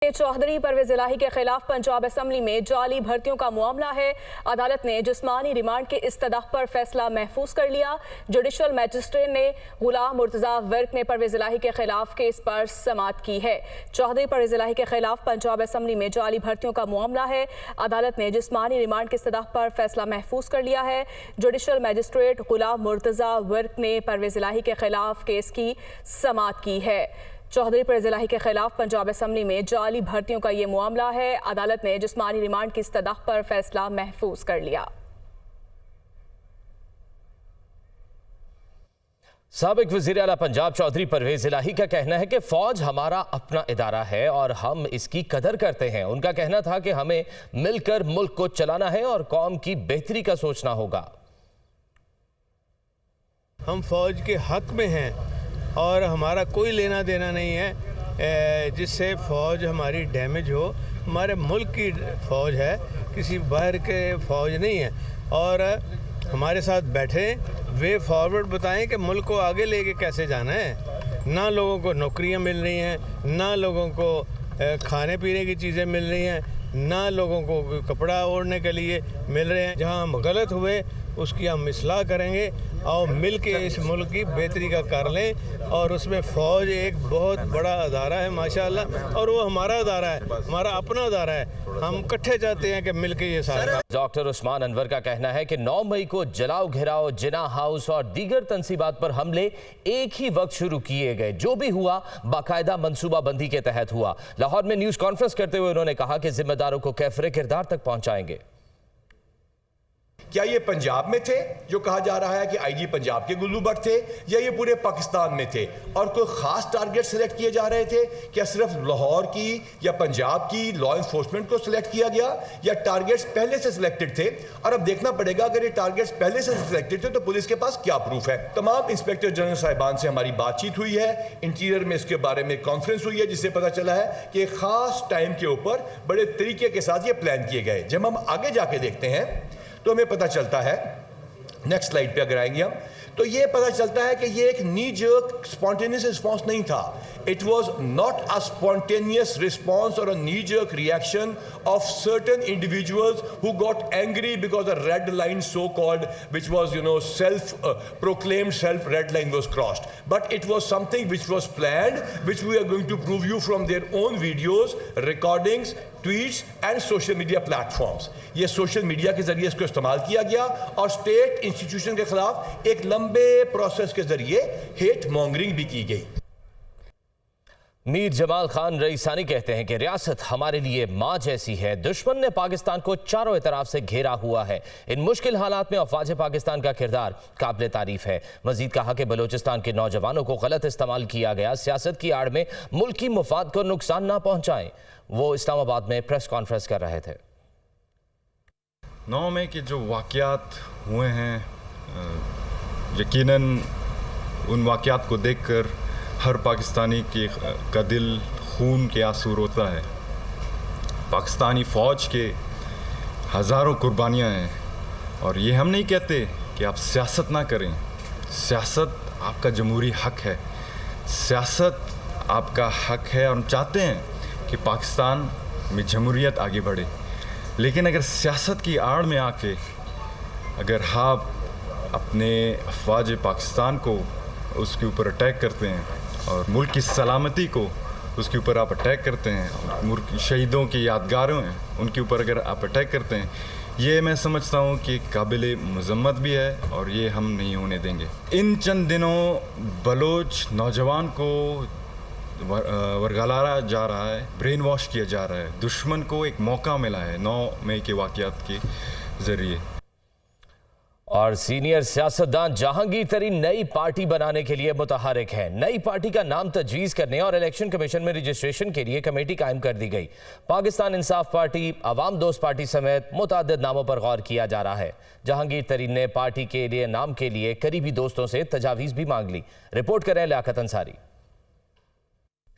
चौधरी परवेज इलाही के खिलाफ पंजाब असेंबली में जाली भर्तियों का मामला है। अदालत ने जिस्मानी रिमांड के इस्तदाह पर फैसला महफूज कर लिया। जुडिशल मैजिस्ट्रेट ने गुलाम मुर्तजा वर्क ने परवेज इलाही के खिलाफ केस पर समाअत की है। चौधरी परवेज इलाही के खिलाफ पंजाब असेंबली में जाली भर्तियों का मामला है। अदालत ने जिस्मानी रिमांड के इस्तदाह पर फैसला महफूज कर लिया है। जुडिशल मैजिस्ट्रेट गुलाम मुर्तजा वर्क ने परवेज इलाही के खिलाफ केस की समाअत की है। चौधरी परवेज इलाही के खिलाफ पंजाब असेंबली में जाली भर्तियों का ये मामला है। अदालत ने जिस्मानी रिमांड की इस्तदाह पर फैसला महफूज कर लिया। साबिक वज़ीर आला पंजाब चौधरी परवेज इलाही का कहना है कि फौज हमारा अपना इदारा है और हम इसकी कदर करते हैं। उनका कहना था कि हमें मिलकर मुल्क को चलाना है और कौम की बेहतरी का सोचना होगा। हम फौज के हक में हैं और हमारा कोई लेना देना नहीं है जिससे फ़ौज हमारी डैमेज हो। हमारे मुल्क की फ़ौज है, किसी बाहर के फ़ौज नहीं है। और हमारे साथ बैठे वे फॉरवर्ड बताएं कि मुल्क को आगे लेके कैसे जाना है। ना लोगों को नौकरियां मिल रही हैं, ना लोगों को खाने पीने की चीज़ें मिल रही हैं, ना लोगों को कपड़ा ओढ़ने के लिए मिल रहे हैं। जहां हम गलत हुए उसकी हम इस्लाह करेंगे और मिल के इस मुल्क की बेहतरी का कर लें। और उसमें फ़ौज एक बहुत बड़ा अदारा है माशाअल्लाह, और वो हमारा अदारा है, हमारा अपना अदारा है। हम इकट्ठे चाहते हैं कि मिल के ये सारा। डॉक्टर उस्मान अनवर का कहना है कि 9 मई को जलाओ घिराओ, जिना हाउस और दीगर तंसीबात पर हमले एक ही वक्त शुरू किए गए। जो भी हुआ बाकायदा मनसूबाबंदी के तहत हुआ। लाहौर में न्यूज़ कॉन्फ्रेंस करते हुए उन्होंने कहा कि जिम्मेदारों को कैफरे किरदार तक पहुंचाएंगे। क्या ये पंजाब में थे जो कहा जा रहा है कि आईजी पंजाब के गुल्लू भट्ट थे, या ये पूरे पाकिस्तान में थे और कोई खास टारगेट सिलेक्ट किए जा रहे थे? क्या सिर्फ लाहौर की या पंजाब की लॉ इन्फोर्समेंट को सिलेक्ट किया गया, या टारगेट्स पहले से सिलेक्टेड थे? और अब देखना पड़ेगा अगर ये टारगेट्स पहले से सिलेक्टेड थे तो पुलिस के पास क्या प्रूफ है। तमाम इंस्पेक्टर जनरल साहिबान से हमारी बातचीत हुई है, इंटीरियर में इसके बारे में कॉन्फ्रेंस हुई है, जिससे पता चला है कि खास टाइम के ऊपर बड़े तरीके के साथ ये प्लान किए गए। जब हम आगे जाके देखते हैं तो हमें पता चलता है, नेक्स्ट स्लाइड पे अगर आएंगे हम, तो ये पता चलता है कि ये एक नी जर्क स्पॉन्टेनियस रिस्पॉन्स नहीं था। It was not a spontaneous response और a knee jerk reaction of certain individuals who got angry because a red line so called which was self proclaimed self red line was crossed, but it was something which was planned, which we are going to prove you from their own videos, recordings, tweets and social media platforms. ये social media के जरिए इसको इस्तेमाल किया गया और state institution के खिलाफ एक लंबे प्रोसेस के जरिए हेट मॉन्गरिंग भी की गई। मीर जमाल खान रईसानी कहते हैं कि रियासत हमारे लिए माँ जैसी है। दुश्मन ने पाकिस्तान को चारों तरफ से घेरा हुआ है। इन मुश्किल हालात में अफवाज पाकिस्तान का किरदार काबिल तारीफ है। मजीद कहा कि बलोचिस्तान के नौजवानों को गलत इस्तेमाल किया गया। सियासत की आड़ में मुल्क की मुफाद को नुकसान ना पहुंचाएं। वो इस्लामाबाद में प्रेस कॉन्फ्रेंस कर रहे थे। 9 मई के जो वाक़यात हुए हैं, यकीनन उन वाक़यात को देखकर हर पाकिस्तानी का दिल खून के आंसू रोता है। पाकिस्तानी फ़ौज के हज़ारों कुर्बानियाँ हैं और ये हम नहीं कहते कि आप सियासत ना करें। सियासत आपका जमहूरी हक है, सियासत आपका हक है और हम चाहते हैं कि पाकिस्तान में जमहूरियत आगे बढ़े। लेकिन अगर सियासत की आड़ में आके अगर आप अपने अफवाज पाकिस्तान को उसके ऊपर अटैक करते हैं और मुल्क की सलामती को उसके ऊपर आप अटैक करते हैं, और मुल्क शहीदों की यादगारों हैं उनके ऊपर अगर आप अटैक करते हैं, ये मैं समझता हूँ कि काबिल मज़म्मत भी है और ये हम नहीं होने देंगे। इन चंद दिनों बलोच नौजवान को वर्गलाया जा रहा है, ब्रेन वॉश किया जा रहा है। दुश्मन को एक मौका मिला है 9 मई के वाक़यात के ज़रिए। और सीनियर सियासतदान जहांगीर तरीन नई पार्टी बनाने के लिए मुतहरिक है। नई पार्टी का नाम तजवीज़ करने और इलेक्शन कमीशन में रजिस्ट्रेशन के लिए कमेटी कायम कर दी गई। पाकिस्तान इंसाफ पार्टी, अवाम दोस्त पार्टी समेत मुतअद्दिद नामों पर गौर किया जा रहा है। जहांगीर तरीन ने पार्टी के लिए नाम के लिए करीबी दोस्तों से तजावीज़ भी मांग ली। रिपोर्ट करें लियाकत अंसारी।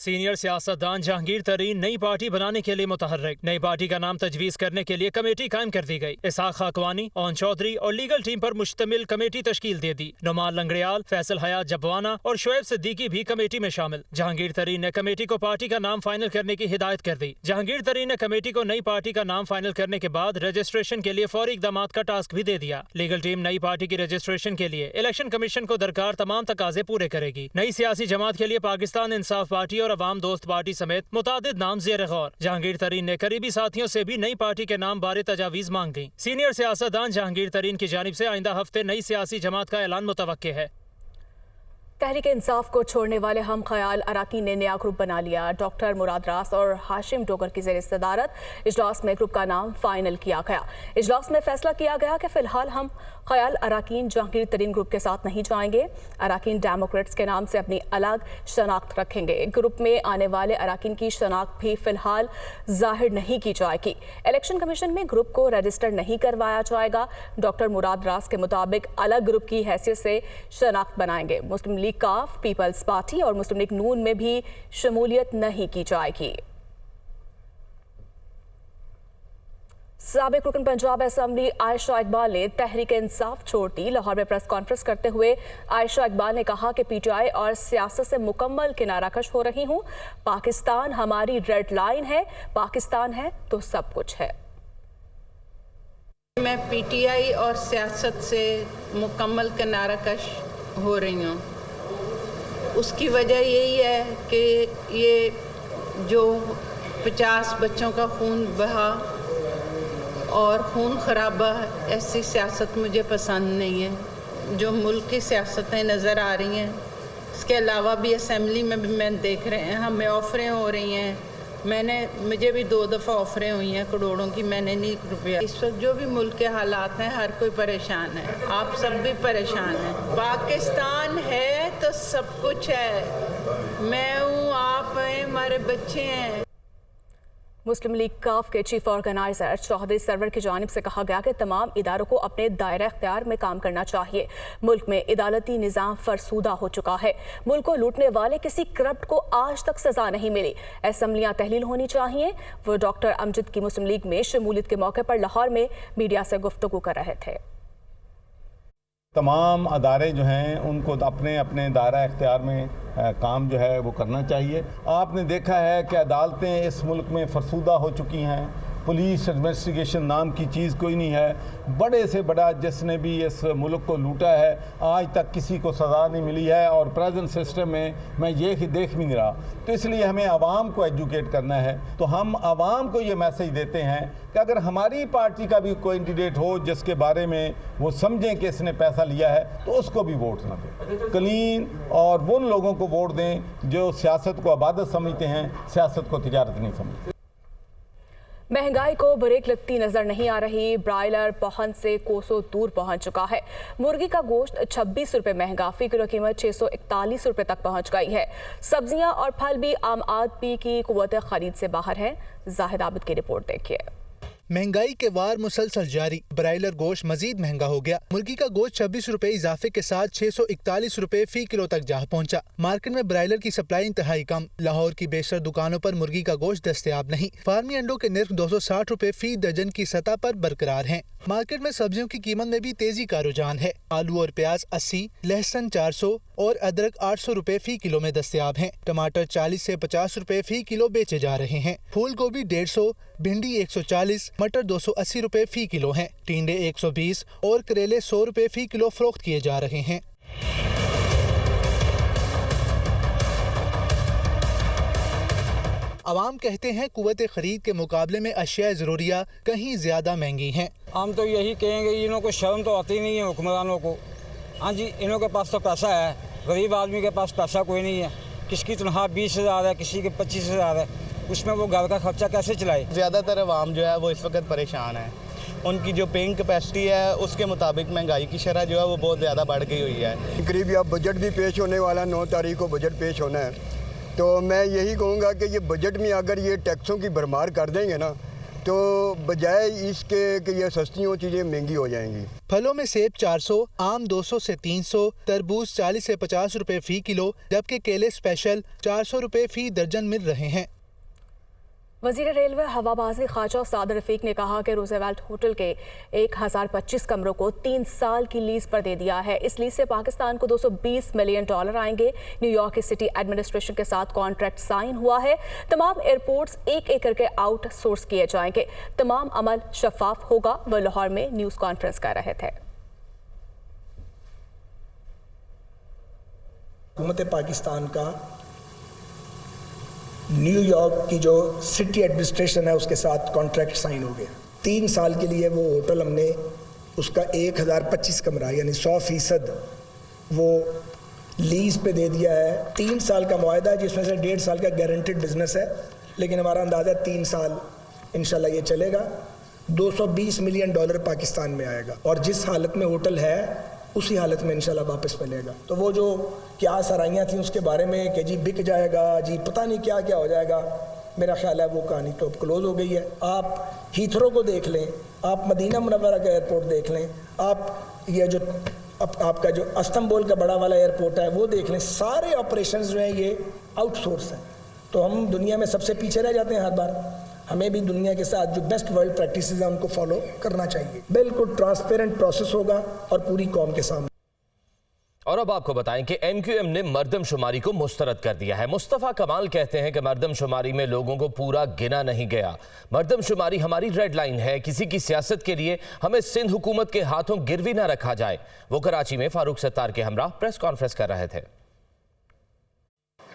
सीनियर सियासतदान जहांगीर तरीन नई पार्टी बनाने के लिए मुतहर्रिक। नई पार्टी का नाम तजवीज़ करने के लिए कमेटी कायम कर दी गई। इसहाक खाकवानी, ओन चौधरी और लीगल टीम पर मुश्तमिल कमेटी तश्कील दे दी। नुमान लंगड़ियाल, फैसल हयात जबवाना और शोएब सिद्दीकी भी कमेटी में शामिल। जहांगीर तरीन ने कमेटी को पार्टी का नाम फाइनल करने की हिदायत कर दी। जहांगीर तरीन ने कमेटी को नई पार्टी का नाम फाइनल करने के बाद रजिस्ट्रेशन के लिए फौरी इकदाम का टास्क भी दे दिया। लीगल टीम नई पार्टी की रजिस्ट्रेशन के लिए इलेक्शन कमीशन को दरकार तमाम तकाजे पूरे करेगी। नई सियासी जमात के लिए पाकिस्तान इंसाफ पार्टी और अवाम दोस्त पार्टी समेत मुतादिद नाम ज़ेर गौर। जहांगीर तरीन ने करीबी साथियों से भी नई पार्टी के नाम बारे तजावीज़ मांग दी। सीनियर सियासतदान जहांगीर तरीन की जानिब से आइंदा हफ्ते नई सियासी जमात का ऐलान मुतवक्के है। तहरीक इंसाफ को छोड़ने वाले हम ख्याल अराकीन ने नया ग्रुप बना लिया। डॉक्टर मुराद रास और हाशिम डोगर की ज़ेर सदारत इजलास में ग्रुप का नाम फाइनल किया गया। इजलास में फैसला किया गया कि फिलहाल हम ख्याल अराकीन जहांगीर तरीन ग्रुप के साथ नहीं जाएंगे। अराकीन डेमोक्रेट्स के नाम से अपनी अलग शनाख्त रखेंगे। ग्रुप में आने वाले अराकीन की शनाख्त भी फिलहाल जाहिर नहीं की जाएगी। इलेक्शन कमीशन में ग्रुप को रजिस्टर नहीं करवाया जाएगा। डॉक्टर मुराद रास के मुताबिक अलग ग्रुप की हैसियत से शनाख्त बनाएंगे। मुस्लिम लीग काफ, पीपल्स पार्टी और मुस्लिम लीग नून में भी शमूलियत नहीं की जाएगी। साबिक रुकन पंजाब असेंबली आयशा इकबाल ने तहरीक इंसाफ छोड़ दी। लाहौर में प्रेस कॉन्फ्रेंस करते हुए आयशा इकबाल ने कहा कि पीटीआई और सियासत से मुकम्मल किनाराकश हो रही हूँ। पाकिस्तान हमारी रेड लाइन है, पाकिस्तान है तो सब कुछ है। मैं पीटीआई और सियासत से मुकम्मल किनाराकश हो रही हूँ। उसकी वजह यही है कि ये जो 50 बच्चों का खून बहा और खून खराबा, ऐसी सियासत मुझे पसंद नहीं है। जो मुल्क की सियासतें नज़र आ रही हैं, इसके अलावा भी असेंबली में भी मैं देख रहे हैं हमें ऑफरें हो रही हैं। मुझे भी 2 दफ़ा ऑफरें हुई हैं करोड़ों की, मैंने नहीं रुपया। इस वक्त जो भी मुल्क के हालात हैं, हर कोई परेशान है, आप सब भी परेशान हैं। पाकिस्तान है तो सब कुछ है। मैं हूँ, आप हैं, हमारे बच्चे हैं। मुस्लिम लीग काफ के चीफ ऑर्गेनाइजर चौधरी सरवर की जानिब से कहा गया कि तमाम इदारों को अपने दायरा इख्तियार में काम करना चाहिए। मुल्क में अदालती निज़ाम फरसूदा हो चुका है। मुल्क को लूटने वाले किसी करप्ट को आज तक सजा नहीं मिली। असेंबलियां तहलील होनी चाहिए। वो डॉक्टर अमजद की मुस्लिम लीग में शमूलियत के मौके पर लाहौर में मीडिया से गुफ्तगू कर रहे थे। तमाम अदारे जो हैं उनको अपने अपने दायरा इख्तियार में काम जो है वो करना चाहिए। आपने देखा है कि अदालतें इस मुल्क में फरसूदा हो चुकी हैं। पुलिस इन्वेस्टिगेशन नाम की चीज़ कोई नहीं है। बड़े से बड़ा जिसने भी इस मुल्क को लूटा है, आज तक किसी को सज़ा नहीं मिली है और प्रेजेंट सिस्टम में मैं ये ही देख भी नहीं रहा। तो इसलिए हमें आवाम को एजुकेट करना है। तो हम आवाम को ये मैसेज देते हैं कि अगर हमारी पार्टी का भी कोई कैंडिडेट हो जिसके बारे में वो समझें कि इसने पैसा लिया है, तो उसको भी वोट ना दें। क्लीन और उन लोगों को वोट दें जो सियासत को इबादत समझते हैं, सियासत को तिजारत नहीं समझते। महंगाई को ब्रेक लगती नजर नहीं आ रही। ब्रायलर पहुंच से कोसों दूर पहुंच चुका है। मुर्गी का गोश्त 26 रुपये महंगा, फी किलो कीमत 641 रुपये तक पहुंच गई है। सब्जियां और फल भी आम आदमी की कुव्वत खरीद से बाहर हैं। जाहिद आबिद की रिपोर्ट देखिए। महंगाई के वार मुसलसल जारी। ब्रायलर गोश्त मजीद महंगा हो गया। मुर्गी का गोश्त 26 रुपए इजाफे के साथ 641 रुपए फी किलो तक जा पहुंचा। मार्केट में ब्रायलर की सप्लाई इंतहाई कम। लाहौर की बेशतर दुकानों पर मुर्गी का गोश्त दस्तयाब नहीं। फार्मी अंडों के निर्ख 260 रुपए फी दर्जन की सतह पर बरकरार हैं। मार्केट में सब्जियों की कीमत में भी तेजी का रुझान है। आलू और प्याज 80, लहसुन 400 और अदरक 800 रुपए फी किलो में दस्तयाब हैं। टमाटर 40 से 50 रुपए फी किलो बेचे जा रहे हैं। फूल गोभी 150, भिंडी 140, मटर 280 रुपए फी किलो हैं। टिंडे 120 और करेले 100 रुपए फी किलो फरोख्त किए जा रहे हैं। अवाम कहते हैं कुव्वत खरीद के मुकाबले में अशिया ज़रूरिया कहीं ज्यादा महंगी हैं। हम तो यही कहेंगे, इन्हों को शर्म तो आती नहीं है हुक्मरानों को। हाँ जी, इन्हों के पास तो पैसा है, गरीब आदमी के पास पैसा कोई नहीं है। किसकी तनख्वाह 20,000 है, किसी के 25,000 है, उसमें वो घर का खर्चा कैसे चलाए। ज़्यादातर अवाम जो है वो इस वक्त परेशान है। उनकी जो पेइंग कैपेसिटी है उसके मुताबिक महंगाई की शरह जो है वो बहुत ज़्यादा बढ़ गई हुई है। करीब अब बजट भी पेश होने वाला, 9 तारीख को बजट पेश होना है। तो मैं यही कहूँगा कि ये बजट में अगर ये टैक्सों की भरमार कर देंगे ना, तो बजाय इसके कि ये सस्ती हो चीज़ें महंगी हो जाएंगी। फलों में सेब 400, आम 200 से 300, तरबूज 40 से 50 रुपए फी किलो, जबकि केले स्पेशल 400 रुपए फी दर्जन मिल रहे हैं। वज़ीर रेलवे हवाबाजी ख्वाजा साद रफीक ने कहा कि रूज़वेल्ट होटल के 1025 कमरों को 3 साल की लीज पर दे दिया है। इस लीज से पाकिस्तान को $220 मिलियन आएंगे। न्यूयॉर्क की सिटी एडमिनिस्ट्रेशन के साथ कॉन्ट्रैक्ट साइन हुआ है। तमाम एयरपोर्ट्स एक एक करके आउटसोर्स किए जाएंगे। तमाम अमल शफाफ होगा। वह लाहौर में न्यूज़ कॉन्फ्रेंस कर रहे थे। हुकूमत पाकिस्तान का न्यूयॉर्क की जो सिटी एडमिनिस्ट्रेशन है उसके साथ कॉन्ट्रैक्ट साइन हो गया। 3 साल के लिए वो होटल हमने उसका 1025 कमरा यानी 100% वो लीज पे दे दिया है। 3 साल का मुआहदा है जिसमें से 1.5 साल का गारंटेड बिजनेस है, लेकिन हमारा अंदाज़ा 3 साल इंशाल्लाह ये चलेगा। $220 मिलियन पाकिस्तान में आएगा और जिस हालत में होटल है उसी हालत में इंशाल्लाह वापस मिलेगा। तो वो जो क्या सराहियाँ थी उसके बारे में कि जी बिक जाएगा, जी पता नहीं क्या क्या हो जाएगा, मेरा ख्याल है वो कहानी तो अब क्लोज़ हो गई है। आप हीथ्रो को देख लें, आप मदीना मुनव्वरा का एयरपोर्ट देख लें, आप ये जो आपका जो इस्तांबुल का बड़ा वाला एयरपोर्ट है वो देख लें, सारे ऑपरेशंस जो हैं ये आउटसोर्स हैं। तो हम दुनिया में सबसे पीछे रह जाते हैं हर बार। हमें भी दुनिया के साथ जो बेस्ट वर्ल्ड प्रैक्टिसेस हैं उनको फॉलो करना चाहिए। बिल्कुल ट्रांसपेरेंट प्रोसेस होगा और पूरी कौम के सामने। और अब आपको बताएं कि MQM ने मर्दमशुमारी को मुस्तरद कर दिया है। मुस्तफ़ा कमाल कहते हैं कि मर्दमशुमारी में लोगों को पूरा गिना नहीं गया। मर्दमशुमारी हमारी रेड लाइन है। किसी की सियासत के लिए हमें सिंध हुकूमत के हाथों गिरवी ना रखा जाए। वो कराची में फारूक सत्तार के हमरा प्रेस कॉन्फ्रेंस कर रहे थे।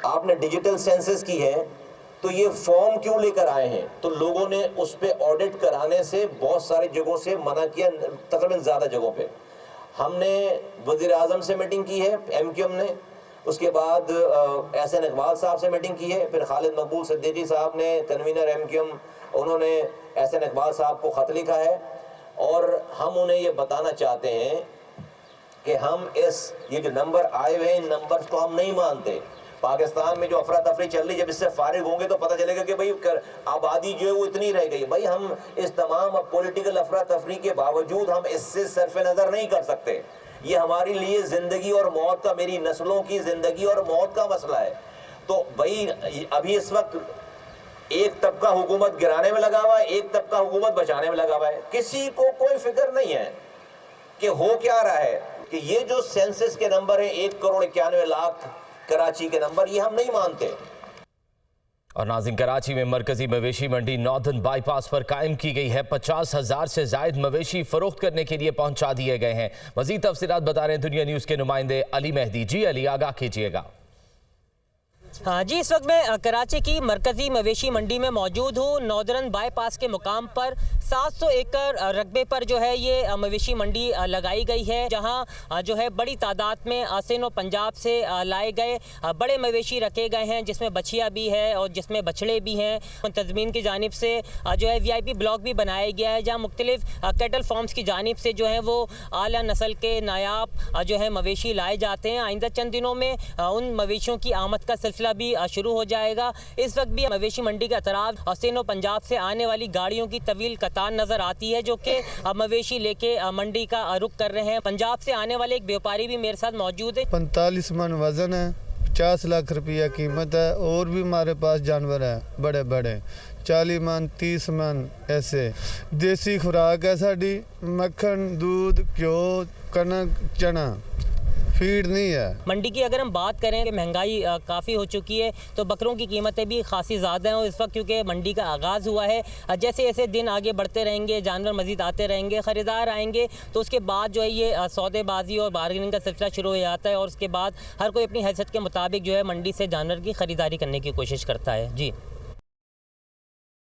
आपने डिजिटल सेंसस की है तो ये फॉर्म क्यों लेकर आए हैं? तो लोगों ने उस पर ऑडिट कराने से बहुत सारी जगहों से मना किया, तकरीबन ज़्यादा जगहों पे। हमने वज़ीर आज़म से मीटिंग की है MQM ने, उसके बाद एहसन इकबाल साहब से मीटिंग की है, फिर खालिद मकबूल सिद्दीकी साहब ने कन्वीनर MQM, उन्होंने एहसन इकबाल साहब को ख़त लिखा है और हम उन्हें ये बताना चाहते हैं कि हम ये जो नंबर आए हुए हैं इन नंबर को हम नहीं मानते। पाकिस्तान में जो अफरा तफरी चल रही, जब इससे फारिग होंगे तो पता चलेगा कि भाई आबादी जो है वो इतनी रह गई। भाई हम इस तमाम पॉलिटिकल अफरा तफरी के बावजूद हम इससे सरफ नज़र नहीं कर सकते। ये हमारे लिए ज़िंदगी और मौत का, मेरी नस्लों की ज़िंदगी और मौत का मसला है। तो भाई अभी इस वक्त एक तबका हुकूमत गिराने में लगा हुआ है, एक तबका हुकूमत बचाने में लगा हुआ है। किसी को कोई फिक्र नहीं है कि हो क्या रहा है। कि ये जो सेंसस के नंबर है 1,91,00,000 कराची के नंबर, ये हम नहीं मानते। और नाज़रीन, कराची में मरकजी मवेशी मंडी नॉर्दर्न बाईपास पर कायम की गई है। 50,000 से जायद मवेशी फरोख्त करने के लिए पहुंचा दिए गए हैं। मजीद तफसीलात बता रहे हैं दुनिया न्यूज़ के नुमाइंदे अली मेहदी। जी अली, आगाह कीजिएगा। हाँ जी, इस वक्त मैं कराची की मरकजी मवेशी मंडी में मौजूद हूँ। नॉर्दर्न बाईपास के मुकाम पर 700 एकड़ रकबे पर जो है ये मवेशी मंडी लगाई गई है, जहाँ जो है बड़ी तादाद में सिंध पंजाब से लाए गए बड़े मवेशी रखे गए हैं, जिसमें बछिया भी है और जिसमें बछड़े भी हैं। मुंतज़मीन की जानिब से जो है VIP ब्लॉक भी बनाया गया है, जहाँ मुख्तलिफ कैटल फार्म्स की जानिब से जो है वो आला नस्ल के नायाब जो है मवेशी लाए जाते हैं। आइंदा चंद दिनों में उन मवेशियों की आमद का सिलसिला भी शुरू हो जाएगा। इस वक्त भी मवेशी मंडी के अतराफ सिंध पंजाब से आने वाली गाड़ियों की तवील कतार नजर आती है, जो कि मवेशी लेके मंडी का रुख कर रहे हैं। पंजाब से आने वाले एक व्यापारी भी मेरे साथ मौजूद है। 45 मन वजन है, 50 लाख रुपया कीमत है। और भी हमारे पास जानवर है बड़े बड़े, 40 मन 30 मन ऐसे। देसी खुराक है साड़ी, मक्खन दूध घ्यो कनक चना, फीड नहीं है। मंडी की अगर हम बात करें कि महंगाई काफ़ी हो चुकी है, तो बकरों की कीमतें भी खासी ज़्यादा हैं। और इस वक्त क्योंकि मंडी का आगाज़ हुआ है, जैसे जैसे दिन आगे बढ़ते रहेंगे, जानवर मज़ीद आते रहेंगे, ख़रीदार आएंगे, तो उसके बाद जो है ये सौदेबाजी और बार्गेनिंग का सिलसिला शुरू हो जाता है। और उसके बाद हर कोई अपनी हैसियत के मुताबिक जो है मंडी से जानवर की ख़रीदारी करने की कोशिश करता है। जी।